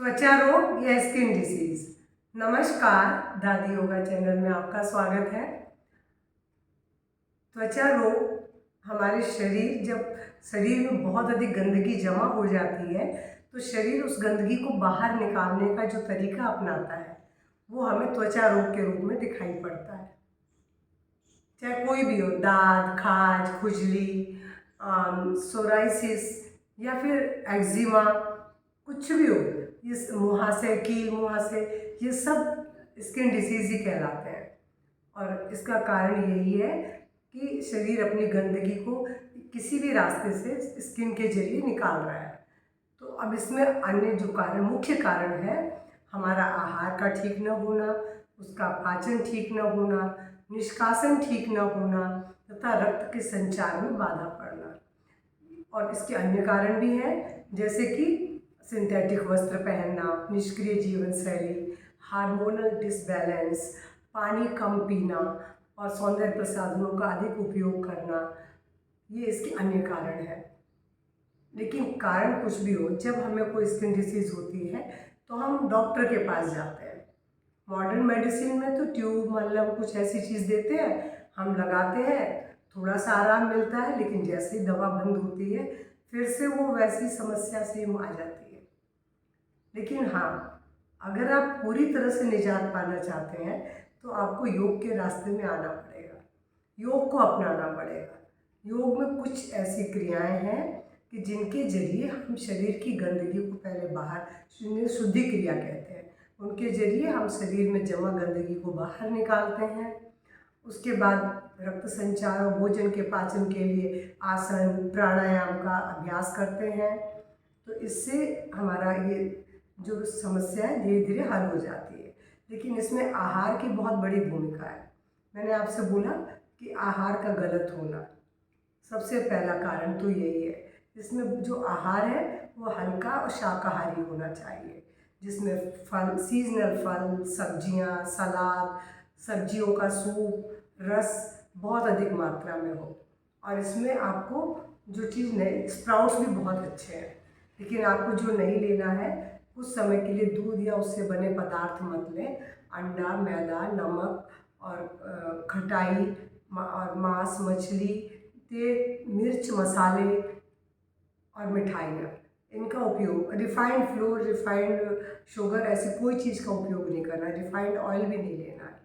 त्वचा रोग या स्किन डिसीज। नमस्कार, दादी योगा चैनल में आपका स्वागत है। त्वचा रोग हमारे जब शरीर में बहुत अधिक गंदगी जमा हो जाती है तो शरीर उस गंदगी को बाहर निकालने का जो तरीका अपनाता है वो हमें त्वचा रोग के रूप में दिखाई पड़ता है। चाहे कोई भी हो, दाद, खाज, खुजली, सोराइसिस या फिर एक्जिमा, कुछ भी हो, ये मुहासे, कील मुहासे, ये सब स्किन डिसीज ही कहलाते हैं। और इसका कारण यही है कि शरीर अपनी गंदगी को किसी भी रास्ते से स्किन के जरिए निकाल रहा है। तो अब इसमें अन्य जो मुख्य कारण है, हमारा आहार का ठीक न होना, उसका पाचन ठीक न होना, निष्कासन ठीक न होना तथा रक्त के संचार में बाधा पड़ना। और इसके अन्य कारण भी हैं, जैसे कि सिंथेटिक वस्त्र पहनना, निष्क्रिय जीवन शैली, हार्मोनल डिसबैलेंस, पानी कम पीना और सौंदर्य प्रसाधनों का अधिक उपयोग करना, ये इसके अन्य कारण हैं। लेकिन कारण कुछ भी हो, जब हमें कोई स्किन डिसीज़ होती है तो हम डॉक्टर के पास जाते हैं। मॉडर्न मेडिसिन में तो ट्यूब, मलहम, कुछ ऐसी चीज़ देते हैं, हम लगाते हैं, थोड़ा सा आराम मिलता है, लेकिन जैसे ही दवा बंद होती है फिर से वो वैसी समस्या सेम आ जाती है। लेकिन हाँ, अगर आप पूरी तरह से निजात पाना चाहते हैं तो आपको योग के रास्ते में आना पड़ेगा, योग को अपनाना पड़ेगा। योग में कुछ ऐसी क्रियाएं हैं कि जिनके जरिए हम शरीर की गंदगी को पहले बाहर, शुद्धि क्रिया कहते हैं, उनके जरिए हम शरीर में जमा गंदगी को बाहर निकालते हैं। उसके बाद रक्त संचार और भोजन के पाचन के लिए आसन, प्राणायाम का अभ्यास करते हैं। तो इससे हमारा ये जो समस्या है धीरे धीरे हल हो जाती है। लेकिन इसमें आहार की बहुत बड़ी भूमिका है। मैंने आपसे बोला कि आहार का गलत होना सबसे पहला कारण तो यही है। इसमें जो आहार है वो हल्का और शाकाहारी होना चाहिए, जिसमें फल, सीजनल फल, सब्जियां, सलाद, सब्जियों का सूप, रस बहुत अधिक मात्रा में हो। और इसमें आपको जो चीज़ नहीं, स्प्राउट्स भी बहुत अच्छे हैं, लेकिन आपको जो नहीं लेना है, कुछ समय के लिए दूध या उससे बने पदार्थ मत लें। अंडा, मैदा, नमक और खटाई और मांस, मछली, तेल, मिर्च, मसाले और मिठाइयाँ, इनका उपयोग, रिफाइंड फ्लोर, रिफाइंड शुगर, ऐसी कोई चीज़ का उपयोग नहीं करना है। रिफाइंड ऑयल भी नहीं लेना है,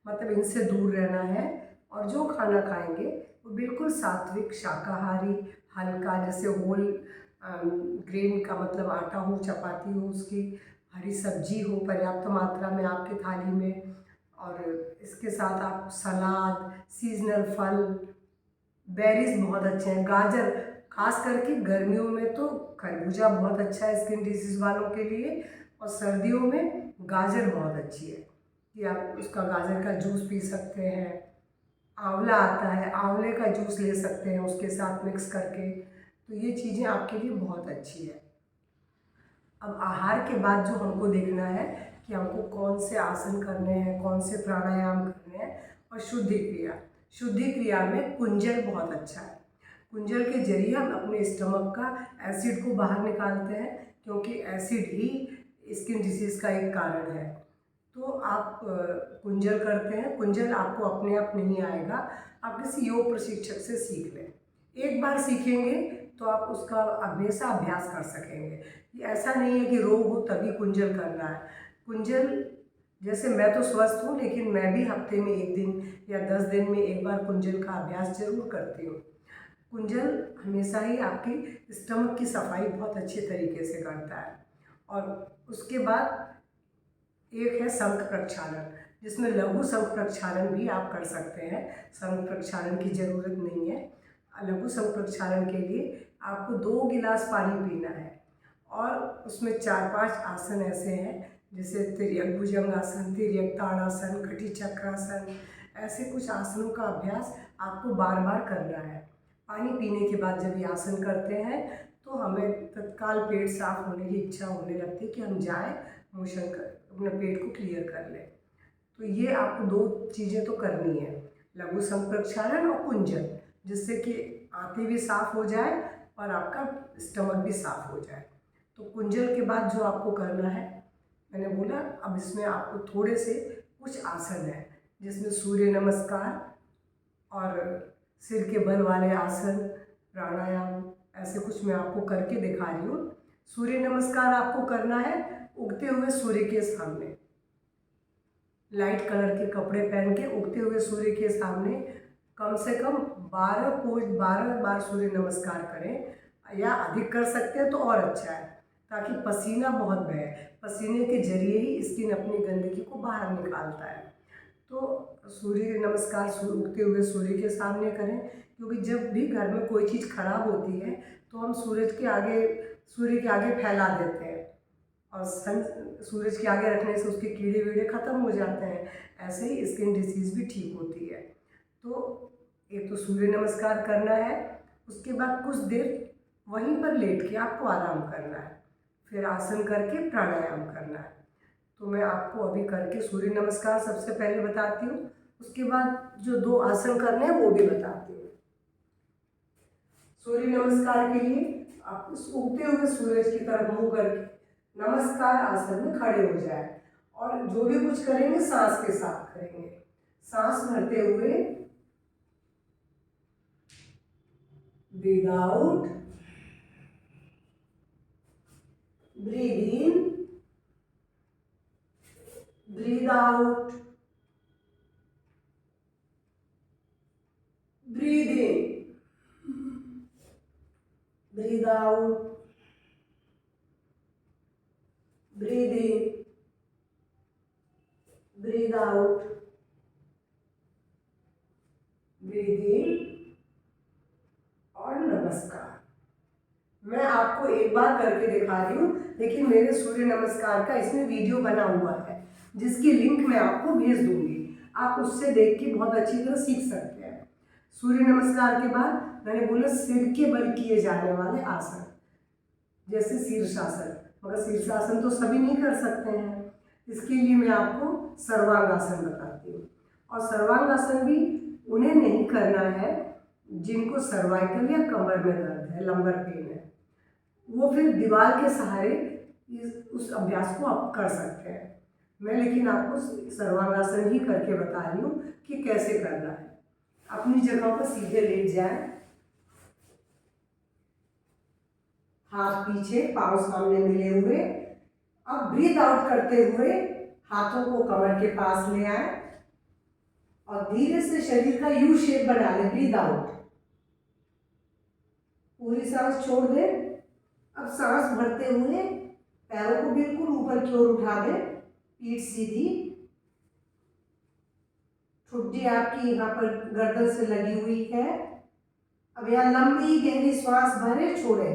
मतलब इनसे दूर रहना है। और जो खाना खाएंगे वो बिल्कुल सात्विक, शाकाहारी, हल्का, जैसे होल ग्रेन का, मतलब आटा हो, चपाती हो, उसकी हरी सब्जी हो पर्याप्त मात्रा में आपकी थाली में, और इसके साथ आप सलाद, सीजनल फल, बेरीज बहुत अच्छे हैं, गाजर, खास करके गर्मियों में तो खरबूजा बहुत अच्छा है स्किन डिसीज़ वालों के लिए, और सर्दियों में गाजर बहुत अच्छी है कि आप उसका गाजर का जूस पी सकते हैं। आंवला आता है, आंवले का जूस ले सकते हैं उसके साथ मिक्स करके, तो ये चीज़ें आपके लिए बहुत अच्छी है। अब आहार के बाद जो हमको देखना है कि हमको कौन से आसन करने हैं, कौन से प्राणायाम करने हैं। और शुद्धि क्रिया में कुंजल बहुत अच्छा है। कुंजल के जरिए हम अपने स्टमक का एसिड को बाहर निकालते हैं, क्योंकि एसिड ही स्किन डिसीज़ का एक कारण है। तो आप कुंजल करते हैं। कुंजल आपको अपने आप नहीं आएगा, आप किसी योग प्रशिक्षक से सीख लें। एक बार सीखेंगे तो आप उसका हमेशा अभ्यास कर सकेंगे। ये ऐसा नहीं है कि रोग हो तभी कुंजल करना है। कुंजल, जैसे मैं तो स्वस्थ हूँ, लेकिन मैं भी हफ्ते में 1 दिन या 10 दिन में एक बार कुंजल का अभ्यास जरूर करती हूँ। कुंजल हमेशा ही आपकी स्टमक की सफाई बहुत अच्छे तरीके से करता है। और उसके बाद एक है शंख प्रक्षालन, जिसमें लघु शंख प्रक्षालन भी आप कर सकते हैं। शंख प्रक्षालन की ज़रूरत नहीं है। लघु शंख प्रक्षालन के लिए आपको 2 गिलास पानी पीना है, और उसमें 4-5 आसन ऐसे हैं, जैसे तिर्यक भुजंगासन, तिर्यक ताड़ासन, कटी चक्रासन, ऐसे कुछ आसनों का अभ्यास आपको बार बार करना है। पानी पीने के बाद जब ये आसन करते हैं तो हमें तत्काल पेट साफ होने की इच्छा होने लगती है कि हम जाएं, मोशन कर अपने पेट को क्लियर कर लें। तो ये आपको 2 चीज़ें तो करनी है, लघु शंख प्रक्षालन और कुंजल, जिससे कि आंतें भी साफ हो जाए और आपका स्टमक भी साफ हो जाए। तो कुंजल के बाद जो आपको करना है, मैंने बोला अब इसमें आपको थोड़े से कुछ आसन है जिसमें सूर्य नमस्कार और सिर के बल वाले आसन, प्राणायाम, ऐसे कुछ मैं आपको करके दिखा रही हूँ। सूर्य नमस्कार आपको करना है उगते हुए सूर्य के सामने, लाइट कलर के कपड़े पहन के उगते हुए सूर्य के सामने कम से कम 12 बार सूर्य नमस्कार करें, या अधिक कर सकते हैं तो और अच्छा है, ताकि पसीना बहुत बहे। पसीने के जरिए ही स्किन अपनी गंदगी को बाहर निकालता है। तो सूर्य नमस्कार उगते हुए सूर्य के सामने करें, क्योंकि जब भी घर में कोई चीज़ खराब होती है तो हम सूर्य के आगे फैला देते हैं, और सूरज के आगे रखने से उसके कीड़े वीड़े ख़त्म हो जाते हैं। ऐसे ही स्किन डिसीज़ भी ठीक होती है। तो एक तो सूर्य नमस्कार करना है, उसके बाद कुछ देर वहीं पर लेट के आपको आराम करना है, फिर आसन करके प्राणायाम करना है। तो मैं आपको अभी करके सूर्य नमस्कार सबसे पहले बताती हूँ, उसके बाद जो 2 आसन करने हैं वो भी बताती हूँ। सूर्य नमस्कार के लिए आप उगते हुए सूरज की तरफ मुंह करके नमस्कार आसन में खड़े हो जाए, और जो भी कुछ करेंगे सांस के साथ करेंगे। सांस भरते हुए breathe out, breathe in, breathe out, breathe in, breathe out, breathe in, breathe out, breathe in और नमस्कार। मैं आपको एक बार करके दिखा रही हूँ, लेकिन मेरे सूर्य नमस्कार का इसमें वीडियो बना हुआ है जिसकी लिंक मैं आपको भेज दूंगी, आप उससे देख के बहुत अच्छी तरह सीख सकते हैं। सूर्य नमस्कार के बाद मैंने बोला सिर के बल किए जाने वाले आसन, जैसे शीर्षासन, मगर शीर्षासन तो सभी नहीं कर सकते हैं, इसके लिए मैं आपको सर्वांगासन बताती हूँ। और सर्वांगासन भी उन्हें नहीं करना है जिनको सर्वाइकल या कमर में दर्द है, लंबर पेन है, वो फिर दीवार के सहारे उस अभ्यास को आप कर सकते हैं। मैं लेकिन आपको सर्वांगासन ही करके बता रही हूँ कि कैसे करना है। अपनी जगह पर सीधे लेट जाएं, हाथ पीछे, पांव सामने मिले हुए। अब ब्रीथ आउट करते हुए हाथों को कमर के पास ले आए और धीरे से शरीर का यू शेप बना ले। ब्रीथ आउट, पूरी सांस छोड़ दें। अब सांस भरते हुए पैरों को बिल्कुल ऊपर की ओर उठा दें, पीठ सीधी, ठुड्डी आपकी यहाँ पर गर्दन से लगी हुई है। अब यहाँ लंबी गहरी श्वास भरे छोड़े।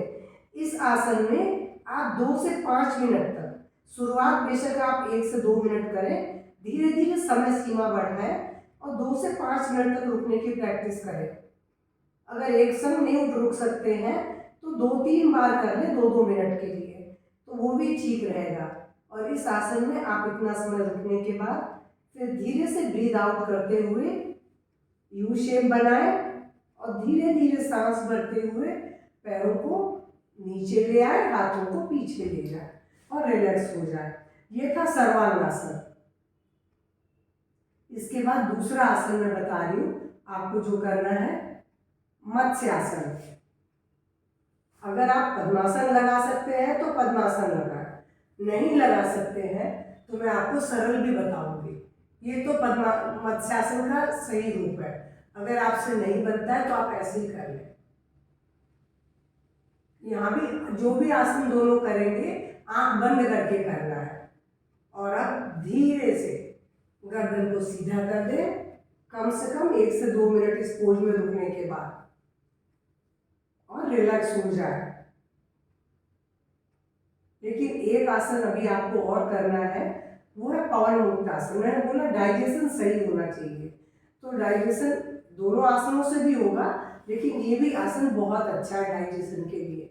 इस आसन में आप 2 से 5 मिनट तक, शुरुआत बेशक आप 1 से 2 मिनट करें, धीरे धीरे समय सीमा बढ़ाएं और 2 से 5 मिनट तक रुकने की प्रैक्टिस करें। अगर एक संग नहीं रुक सकते हैं तो 2-3 बार कर लें 2-2 मिनट के लिए, तो वो भी ठीक रहेगा। और इस आसन में आप इतना समय रुकने के बाद फिर धीरे से ब्रीद आउट करते हुए यू शेप बनाएं और धीरे धीरे सांस भरते हुए पैरों को नीचे ले आए, हाथों को पीछे ले जाए और रिलैक्स हो जाए। ये था सर्वांगासन। इसके बाद दूसरा आसन मैं बता रही हूँ आपको जो करना है, मत्स्यासन। अगर आप पद्मासन लगा सकते हैं तो पद्मासन लगाएं, नहीं लगा सकते हैं तो मैं आपको सरल भी बताऊंगी। ये तो मत्स्यासन का सही रूप है। अगर आपसे नहीं बनता है तो आप ऐसे ही कर लें। यहाँ भी जो भी आसन दोनों करेंगे आंख बंद करके करना है। और अब धीरे से गर्दन को सीधा कर दें, कम से कम 1 से 2 मिनट इस पोज में रुकने के बाद, और रिलैक्स हो जाए। लेकिन एक आसन अभी आपको और करना है, वो है पवन मुक्त आसन। मैंने बोला डाइजेशन सही होना चाहिए, तो डाइजेशन दोनों आसनों से भी होगा, लेकिन ये भी आसन बहुत अच्छा है डाइजेशन के लिए।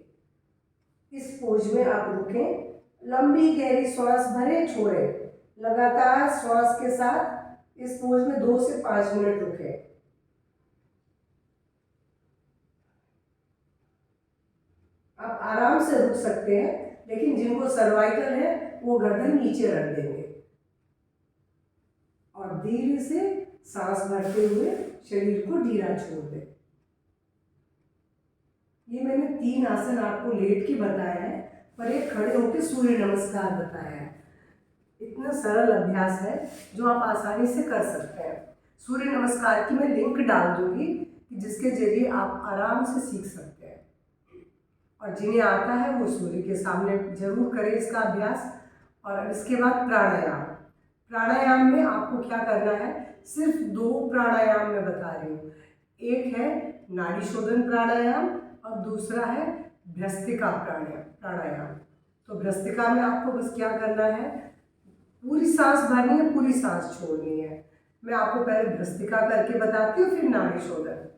इस पोज में आप रुकें, लंबी गहरी श्वास भरे छोड़े, लगातार श्वास के साथ इस पोज में 2 से 5 मिनट रुके। आप आराम से रुक सकते हैं, लेकिन जिनको सर्वाइकल है वो गर्दन नीचे रख देंगे और धीरे से सांस भरते हुए शरीर को ढीला छोड़ दें। ये मैंने 3 आसन आपको लेट के बताया है, पर एक खड़े होकर सूर्य नमस्कार बताया है। इतना सरल अभ्यास है जो आप आसानी से कर सकते हैं। सूर्य नमस्कार की मैं लिंक डाल दूंगी कि जिसके जरिए आप आराम से सीख सकते हैं, और जिन्हें आता है वो सूर्य के सामने जरूर करें इसका अभ्यास। और इसके बाद प्राणायाम। प्राणायाम में आपको क्या करना है, सिर्फ 2 प्राणायाम मैं बता रही हूँ। एक है नाड़ी शोधन प्राणायाम और दूसरा है भ्रस्त्रिका प्राणायाम। तो भ्रस्त्रिका में आपको बस क्या करना है, पूरी सांस भरनी है, पूरी सांस छोड़नी है। मैं आपको पहले भ्रस्त्रिका करके बताती हूँ, फिर नाड़ी शोधन।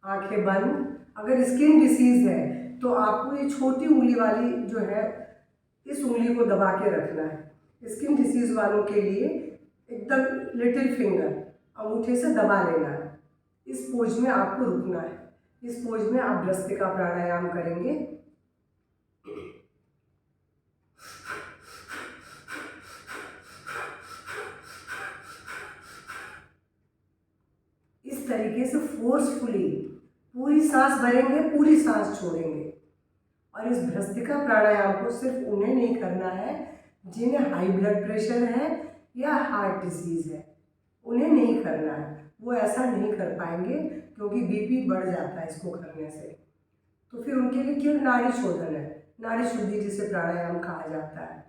आंखें बंद। अगर स्किन डिसीज है तो आपको ये छोटी उंगली वाली जो है इस उंगली को दबा के रखना है। स्किन डिसीज वालों के लिए एकदम लिटिल फिंगर अंगूठे से दबा लेना है। इस पोज में आपको रुकना है। इस पोज में आप भ्रस्त्रिका प्राणायाम करेंगे। इस तरीके से फोर्सफुली पूरी सांस भरेंगे, पूरी सांस छोड़ेंगे। और इस भ्रस्त्रिका प्राणायाम को सिर्फ उन्हें नहीं करना है जिन्हें हाई ब्लड प्रेशर है या हार्ट डिसीज है, उन्हें नहीं करना है। वो ऐसा नहीं कर पाएंगे क्योंकि बीपी बढ़ जाता है इसको करने से। तो फिर उनके लिए केवल नाड़ी शोधन है, नाड़ी शुद्धि जिसे प्राणायाम कहा जाता है,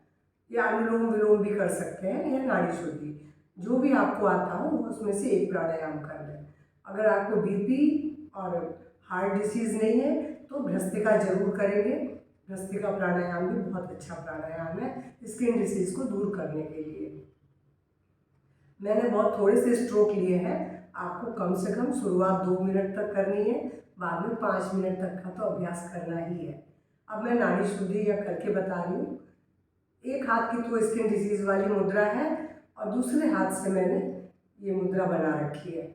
या अनुलोम विलोम भी कर सकते हैं, या नाड़ी शुद्धि, जो भी आपको आता हो उसमें से एक प्राणायाम कर लें। अगर आपको बीपी और हार्ट डिसीज़ नहीं है तो भ्रस्त्रिका जरूर करेंगे। भ्रस्त्रिका प्राणायाम भी बहुत अच्छा प्राणायाम है स्किन डिसीज़ को दूर करने के लिए। मैंने बहुत थोड़े से स्ट्रोक लिए हैं, आपको कम से कम शुरुआत 2 मिनट तक करनी है, बाद में 5 मिनट तक का तो अभ्यास करना ही है। अब मैं नाड़ी शुद्धि या करके बता रही हूँ। एक हाथ की तो स्किन डिसीज वाली मुद्रा है और दूसरे हाथ से मैंने ये मुद्रा बना रखी है।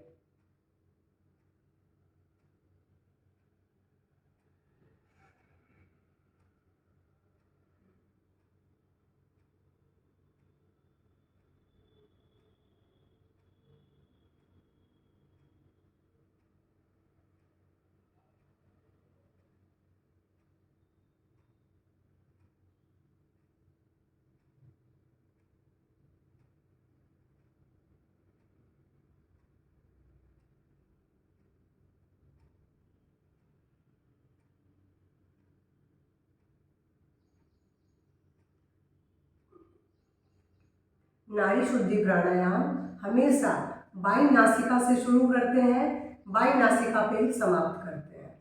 नाड़ी शुद्धि प्राणायाम हमेशा बाईं नासिका से शुरू करते हैं, बाईं नासिका पे ही समाप्त करते हैं।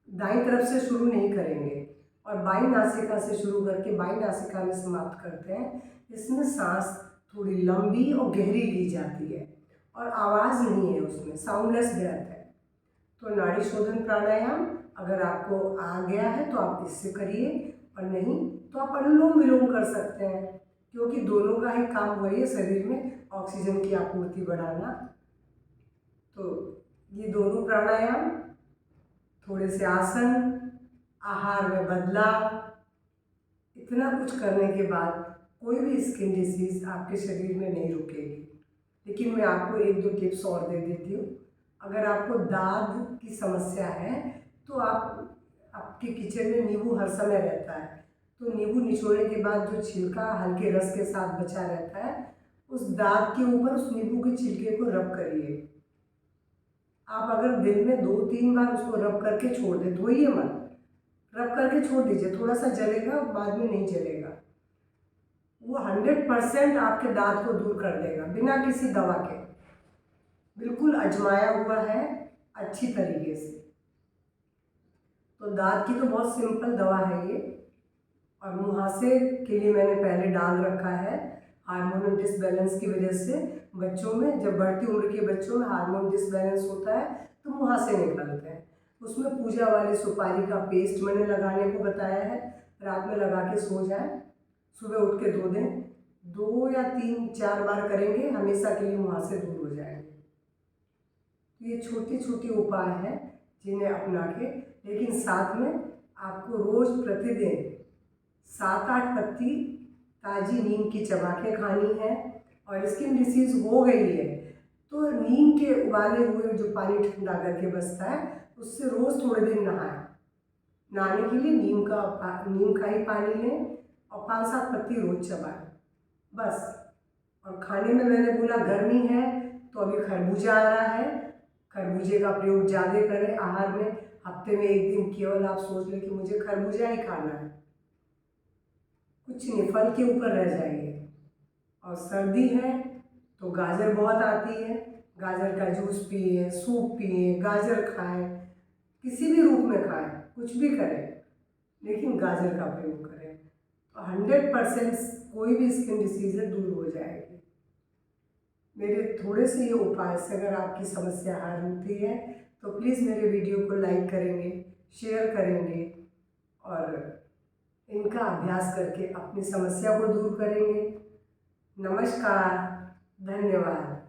दाईं तरफ से शुरू नहीं करेंगे और बाईं नासिका से शुरू करके बाईं नासिका में समाप्त करते हैं। इसमें सांस थोड़ी लंबी और गहरी ली जाती है और आवाज़ नहीं है, उसमें साउंडलेस ब्रेथ है। तो नाड़ी शोधन प्राणायाम अगर आपको आ गया है तो आप इससे करिए, और नहीं तो आप अनुलोम विलोम कर सकते हैं, क्योंकि दोनों का ही काम वही है, शरीर में ऑक्सीजन की आपूर्ति बढ़ाना। तो ये दोनों प्राणायाम, थोड़े से आसन, आहार में बदलाव, इतना कुछ करने के बाद कोई भी स्किन डिसीज़ आपके शरीर में नहीं रुकेगी। लेकिन मैं आपको 1-2 टिप्स और दे देती हूँ। अगर आपको दाद की समस्या है तो आपके किचन में नींबू हर समय रहता है, तो नींबू निचोड़ने के बाद जो छिलका हल्के रस के साथ बचा रहता है, उस दाद के ऊपर उस नींबू के छिलके को रब करिए। आप अगर दिन में 2-3 बार उसको रब करके छोड़ दें, धोइए मत, रब करके छोड़ दीजिए, थोड़ा सा जलेगा, बाद में नहीं जलेगा। वो 100% आपके दांत को दूर कर देगा बिना किसी दवा के, बिल्कुल आजमाया हुआ है अच्छी तरीके से। तो दांत की तो बहुत सिंपल दवा है ये। और मुहासे के लिए मैंने पहले डाल रखा है, हार्मोनल डिसबैलेंस की वजह से बच्चों में, जब बढ़ती उम्र के बच्चों में हार्मोन डिसबैलेंस होता है तो मुहासे निकलते हैं। उसमें पूजा वाली सुपारी का पेस्ट मैंने लगाने को बताया है, रात में लगा के सो जाएं, सुबह उठ के धो दें। 2 या 3-4 बार करेंगे, हमेशा के लिए मुहासे दूर हो जाएंगे। तो ये छोटी छोटी उपाय हैं जिन्हें अपना के, लेकिन साथ में आपको रोज़ प्रतिदिन 7-8 पत्ती ताज़ी नीम की चबा के खानी है। और स्किन डिसीज़ हो गई है तो नीम के उबाले हुए जो पानी ठंडा करके बचता है उससे रोज़ थोड़े दिन नहाएं। नहाने के लिए नीम का ही पानी लें और 5-7 पत्ती रोज़ चबाएं बस। और खाने में मैंने बोला गर्मी है तो अभी खरबूजा आ रहा है, खरबूजे का प्रयोग ज़्यादा करें आहार में। हफ्ते में 1 दिन केवल आप सोच लें कि मुझे खरबूजा ही खाना है, कुछ नहीं, फल के ऊपर रह जाइए। और सर्दी है तो गाजर बहुत आती है, गाजर का जूस पिए, सूप पिए, गाजर खाएं, किसी भी रूप में खाएं, कुछ भी करें, लेकिन गाजर का प्रयोग करें तो 100% कोई भी स्किन डिसीज़ दूर हो जाएगी। मेरे थोड़े से ये उपाय से अगर आपकी समस्या हल होती है तो प्लीज़ मेरे वीडियो को लाइक करेंगे, शेयर करेंगे और इनका अभ्यास करके अपनी समस्या को दूर करेंगे। नमस्कार, धन्यवाद।